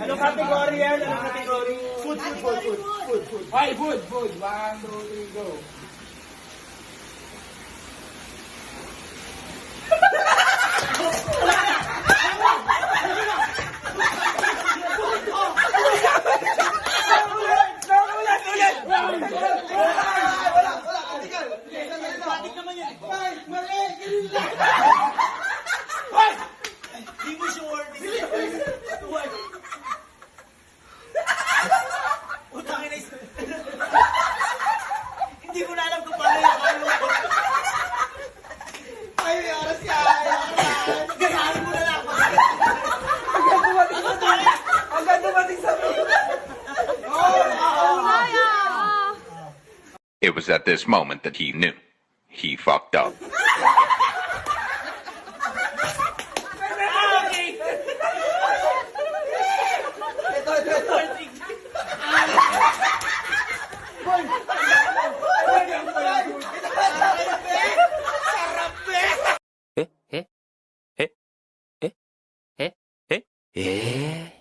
Anong category yan? Anong category? Food. Ay, food. 1, 2, 3, go. Hindi ko na alam kung paano yung ay, may oras ka! Ganahan mo na lang! Hanggang dumating sa It was at this moment that he knew. He fucked up. Eh?